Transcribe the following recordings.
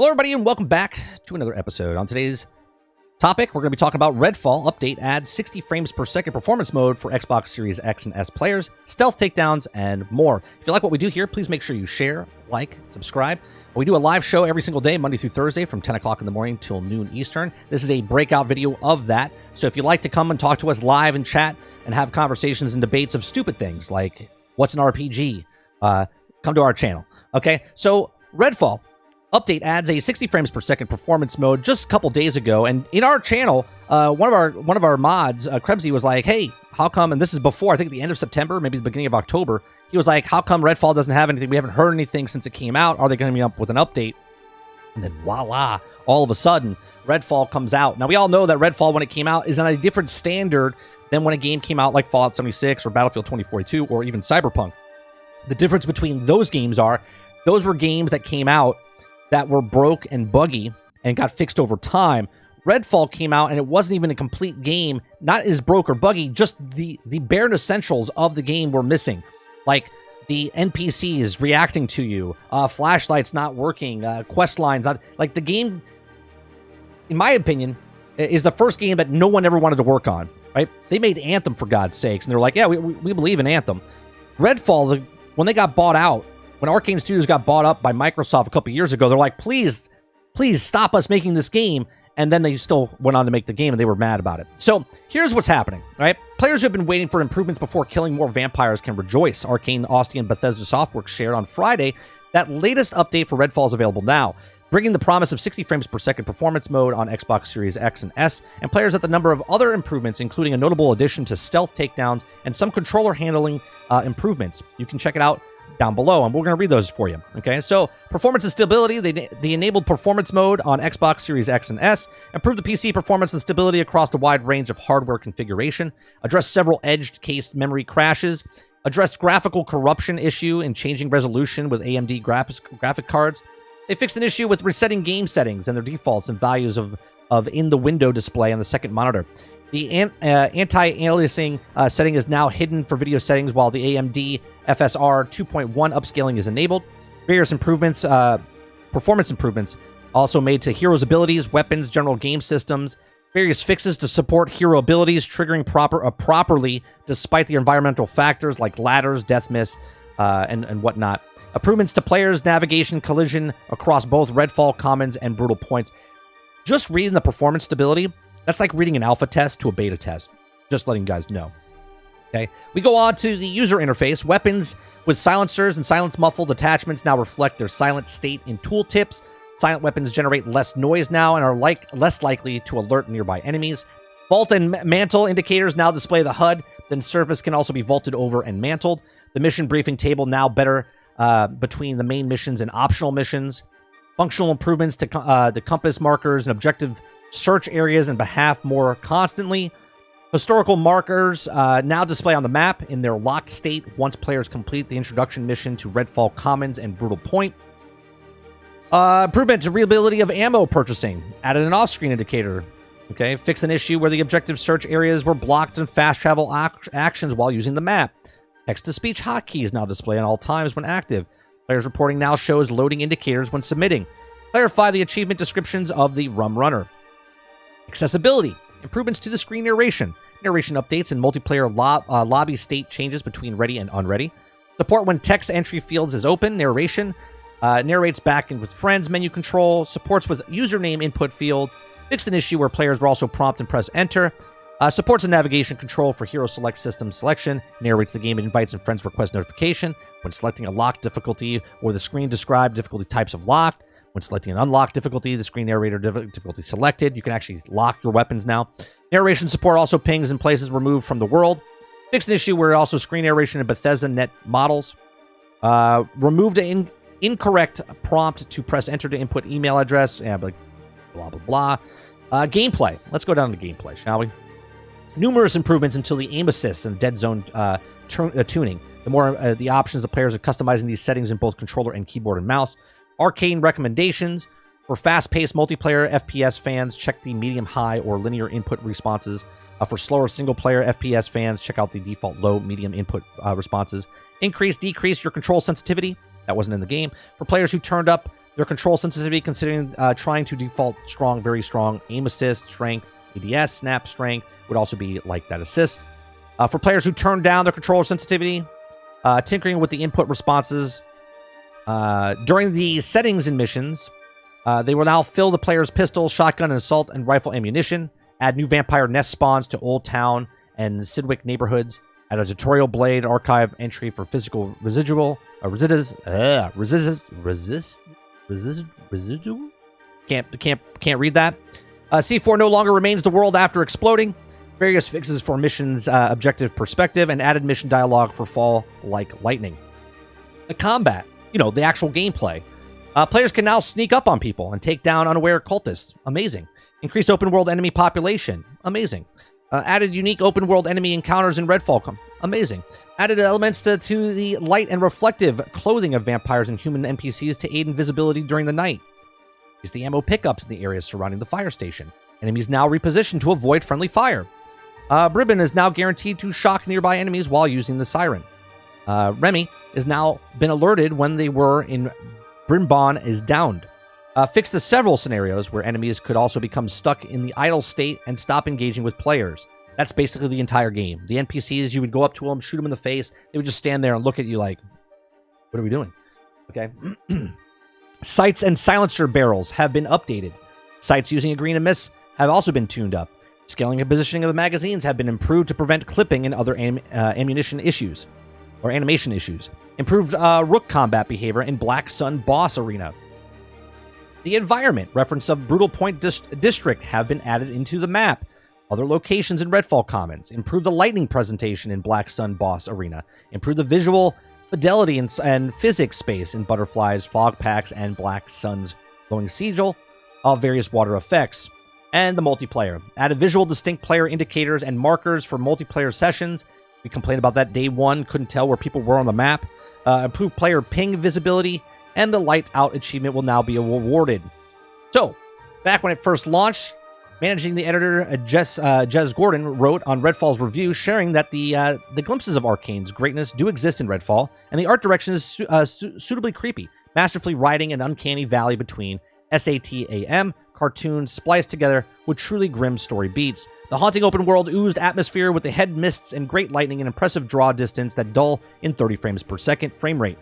Hello, everybody, and welcome back to another episode. On today's topic, we're going to be talking about Redfall update adds 60 frames per second performance mode for Xbox Series X and S players, stealth takedowns, and more. If you like what we do here, please make sure you share, like, subscribe. We do a live show every single day, Monday through Thursday, from 10 o'clock in the morning till noon Eastern. This is a breakout video of that. So if you'd like to come and talk to us live and chat and have conversations and debates of stupid things like what's an RPG, come to our channel. Okay, so Redfall update adds a 60 frames per second performance mode just a couple days ago, and in our channel, one of our mods, Krebsy, was like, "Hey, how come?" And this is before, I think, the end of September, maybe the beginning of October. He was like, "How come Redfall doesn't have anything? We haven't heard anything since it came out. Are they going to be up with an update?" And then voila, all of a sudden, Redfall comes out. Now we all know that Redfall, when it came out, is on a different standard than when a game came out like Fallout 76 or Battlefield 2042 or even Cyberpunk. The difference between those games are, those were games that came out that were broke and buggy and got fixed over time. Redfall came out and it wasn't even a complete game, not as broke or buggy, just the bare essentials of the game were missing. Like the NPCs reacting to you, flashlights not working, quest lines not, like the game, in my opinion, is the first game that no one ever wanted to work on, right? They made Anthem, for God's sakes, and they're like, yeah, we believe in Anthem. Redfall, when they got bought out, when arkanestudios got bought up by Microsoft a couple years ago, they're like, please stop us making this game. And then they still went on to make the game, and they were mad about it. So here's what's happening, right? Players who have been waiting for improvements before killing more vampires can rejoice. Arcane, Austin, and Bethesda Softworks shared on Friday that latest update for Redfall is available now, bringing the promise of 60 frames per second performance mode on Xbox Series X and S, and players at the number of other improvements, including a notable addition to stealth takedowns and some controller handling improvements. You can check it out down below, and we're going to read those for you. Okay, so performance and stability, they enabled performance mode on Xbox Series X and S, improved the PC performance and stability across a wide range of hardware configuration, addressed several edged case memory crashes, addressed graphical corruption issue in changing resolution with AMD graphic cards. They fixed an issue with resetting game settings and their defaults and values of in the window display on the second monitor. The anti-aliasing setting is now hidden for video settings, while the AMD FSR 2.1 upscaling is enabled. Various improvements, performance improvements, also made to heroes' abilities, weapons, general game systems. Various fixes to support hero abilities triggering properly despite the environmental factors like ladders, death miss, and whatnot. Improvements to players' navigation, collision across both Redfall Commons and Brutal Points. Just reading the performance stability, that's like reading an alpha test to a beta test. Just letting you guys know. Okay, we go on to the user interface. Weapons with silencers and silence muffled attachments now reflect their silent state in tooltips. Silent weapons generate less noise now and are less likely to alert nearby enemies. Vault and mantle indicators now display the HUD. Then surface can also be vaulted over and mantled. The mission briefing table now better between the main missions and optional missions. Functional improvements to the compass markers and objective search areas and behalf more constantly. Historical markers now display on the map in their locked state once players complete the introduction mission to Redfall Commons and Brutal Point. Improvement to readability of ammo purchasing. Added an off-screen indicator. Okay, fixed an issue where the objective search areas were blocked and fast travel actions while using the map. Text-to-speech hotkeys now display at all times when active. Players reporting now shows loading indicators when submitting. Clarify the achievement descriptions of the Rum Runner. Accessibility. Improvements to the screen narration. Narration updates and multiplayer lobby state changes between ready and unready. Support when text entry fields is open. Narration. Narrates back in with friends menu control. Supports with username input field. Fixed an issue where players were also prompt and press enter. Supports a navigation control for hero select system selection. Narrates the game and invites and friends request notification. When selecting a locked difficulty or the screen described difficulty types of locked. When selecting an unlocked difficulty, the screen narrator difficulty selected. You can actually lock your weapons now. Narration support also pings in places removed from the world. Fixed an issue where also screen narration in Bethesda net models. Removed an incorrect prompt to press enter to input email address. Yeah, like blah, blah, blah. Gameplay. Let's go down to gameplay, shall we? Numerous improvements until the aim assist and dead zone tuning. The more the options the players are customizing these settings in both controller and keyboard and mouse. Arcane recommendations. For fast-paced multiplayer FPS fans, check the medium, high, or linear input responses. For slower single-player FPS fans, check out the default low, medium input responses. Increase, decrease your control sensitivity. That wasn't in the game. For players who turned up Their control sensitivity, considering trying to default strong, very strong, aim assist, strength, ADS, snap, strength, would also be like that assist. For players who turn down their controller sensitivity, tinkering with the input responses during the settings in missions, they will now fill the player's pistol, shotgun, and assault and rifle ammunition, add new vampire nest spawns to Old Town and Sidwick neighborhoods, add a tutorial blade archive entry for physical residual, residual? Can't read that. C4 no longer remains the world after exploding. Various fixes for missions, objective perspective, and added mission dialogue for fall like lightning. The combat, the actual gameplay. Players can now sneak up on people and take down unaware cultists. Amazing. Increased open world enemy population. Amazing. Added unique open world enemy encounters in Redfall. Amazing. Added elements to the light and reflective clothing of vampires and human NPCs to aid in visibility during the night. Is the ammo pickups in the areas surrounding the fire station. Enemies now repositioned to avoid friendly fire. Bribon is now guaranteed to shock nearby enemies while using the siren. Remy has now been alerted when they were in Brimbon is downed. Fixed the several scenarios where enemies could also become stuck in the idle state and stop engaging with players. That's basically the entire game. The NPCs, you would go up to them, shoot them in the face. They would just stand there and look at you like, what are we doing? Okay. Sights and silencer barrels have been updated. Sights using a green and miss have also been tuned up. Scaling and positioning of the magazines have been improved to prevent clipping and other ammunition issues, or animation issues. Improved rook combat behavior in Black Sun Boss Arena. The environment, reference of Brutal Point District, have been added into the map. Other locations in Redfall Commons. Improved the lightning presentation in Black Sun Boss Arena. Improved the visual fidelity and physics space in Butterflies, Fog Packs, and Black Sun's glowing sigil of various water effects. And the multiplayer. Added visual distinct player indicators and markers for multiplayer sessions. We complained about that day one, couldn't tell where people were on the map. Improved player ping visibility, and the lights out achievement will now be awarded. So, back when it first launched, managing the editor Jez Gordon wrote on Redfall's review, sharing that the glimpses of Arcane's greatness do exist in Redfall, and the art direction is suitably creepy, masterfully riding an uncanny valley between SATAM cartoons spliced together with truly grim story beats. The haunting open world oozed atmosphere with the head mists and great lightning and impressive draw distance that dull in 30 frames per second frame rate,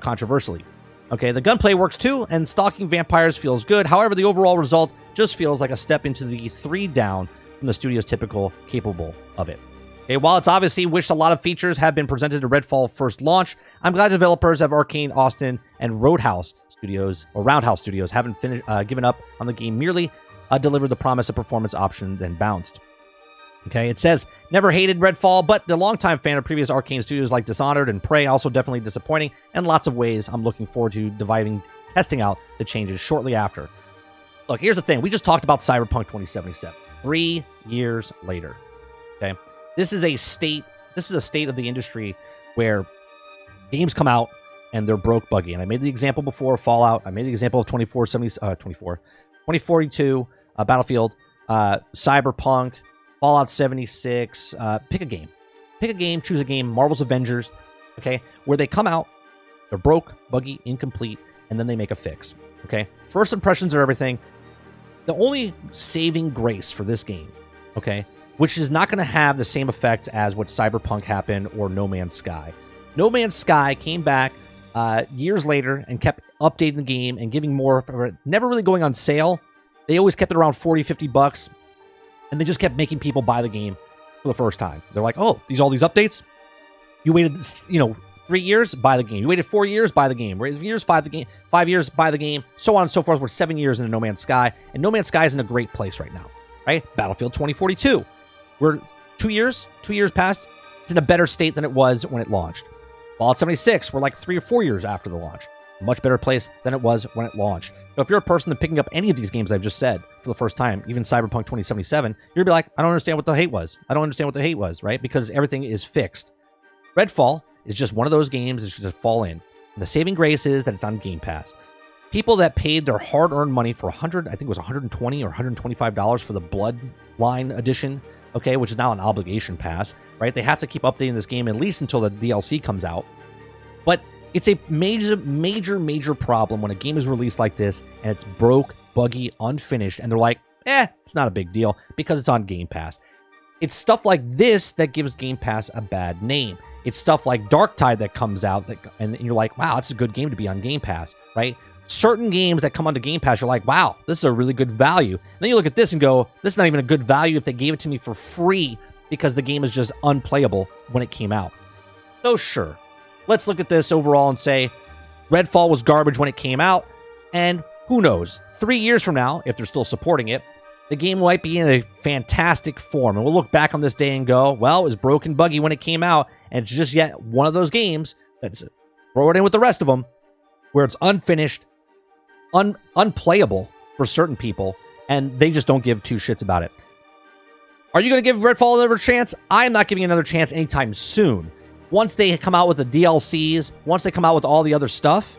controversially. Okay, the gunplay works too, and stalking vampires feels good. However, the overall result just feels like a step into the 3 down from the studio's typical capable of it. Okay, while it's obviously wished a lot of features have been presented to Redfall first launch, I'm glad developers of Arcane Austin and Roundhouse Studios haven't given up on the game, merely delivered the promise of performance option, then bounced. Okay, it says, never hated Redfall, but the longtime fan of previous Arcane studios like Dishonored and Prey, also definitely disappointing, and lots of ways I'm looking forward to testing out the changes shortly after. Look, here's the thing. We just talked about Cyberpunk 2077. 3 years later. Okay, this is a state of the industry where games come out and they're broke, buggy. And I made the example before, Fallout. I made the example of 2042, Battlefield, Cyberpunk, Fallout 76. Pick a game. Choose a game. Marvel's Avengers. Okay, where they come out, they're broke, buggy, incomplete, and then they make a fix. Okay, first impressions are everything. The only saving grace for this game, okay, which is not going to have the same effect as what Cyberpunk happened or No Man's Sky. No Man's Sky came back years later and kept updating the game and giving more, never really going on sale. They always kept it around $40-50, and they just kept making people buy the game for the first time. They're like, oh, all these updates? You waited, 3 years, buy the game. You waited 4 years, buy the game. 5 years, buy the game, so on and so forth. We're 7 years into No Man's Sky, and No Man's Sky is in a great place right now, right? Battlefield 2042. We're 2 years past. It's in a better state than it was when it launched. Fallout 76, we're like 3 or 4 years after the launch. A much better place than it was when it launched. So if you're a person that's picking up any of these games I've just said for the first time, even Cyberpunk 2077, you're going to be like, I don't understand what the hate was. Right? Because everything is fixed. Redfall is just one of those games that should just fall in. And the saving grace is that it's on Game Pass. People that paid their hard-earned money for $120 or $125 for the Bloodline edition, okay, which is now an obligation pass, right? They have to keep updating this game at least until the DLC comes out. But It's a major problem when a game is released like this and it's broke, buggy, unfinished, and they're like, it's not a big deal because it's on Game Pass. It's stuff like this that gives Game Pass a bad name. It's stuff like Darktide that comes out and you're like, wow, it's a good game to be on Game Pass, right? Certain games that come onto Game Pass, you're like, wow, this is a really good value. And then you look at this and go, this is not even a good value if they gave it to me for free because the game is just unplayable when it came out. So sure, let's look at this overall and say Redfall was garbage when it came out, and who knows, 3 years from now, if they're still supporting it, the game might be in a fantastic form, and we'll look back on this day and go, well, it was broken, buggy when it came out, and it's just yet one of those games that's, throw it in with the rest of them, where it's unfinished, unplayable for certain people, and they just don't give two shits about it. Are you going to give Redfall another chance? I'm not giving it another chance anytime soon. Once they come out with the DLCs, once they come out with all the other stuff,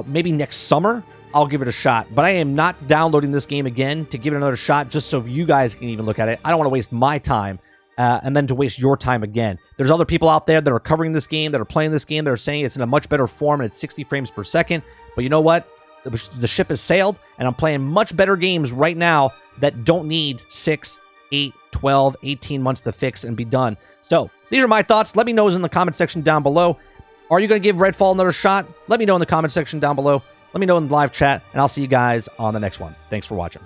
maybe next summer, I'll give it a shot. But I am not downloading this game again to give it another shot just so you guys can even look at it. I don't want to waste my time and then to waste your time again. There's other people out there that are covering this game, that are playing this game, that are saying it's in a much better form and it's 60 frames per second. But you know what? The ship has sailed, and I'm playing much better games right now that don't need 6, 8, 12, 18 months to fix and be done. So these are my thoughts. Let me know in the comment section down below. Are you going to give Redfall another shot? Let me know in the comment section down below. Let me know in the live chat, and I'll see you guys on the next one. Thanks for watching.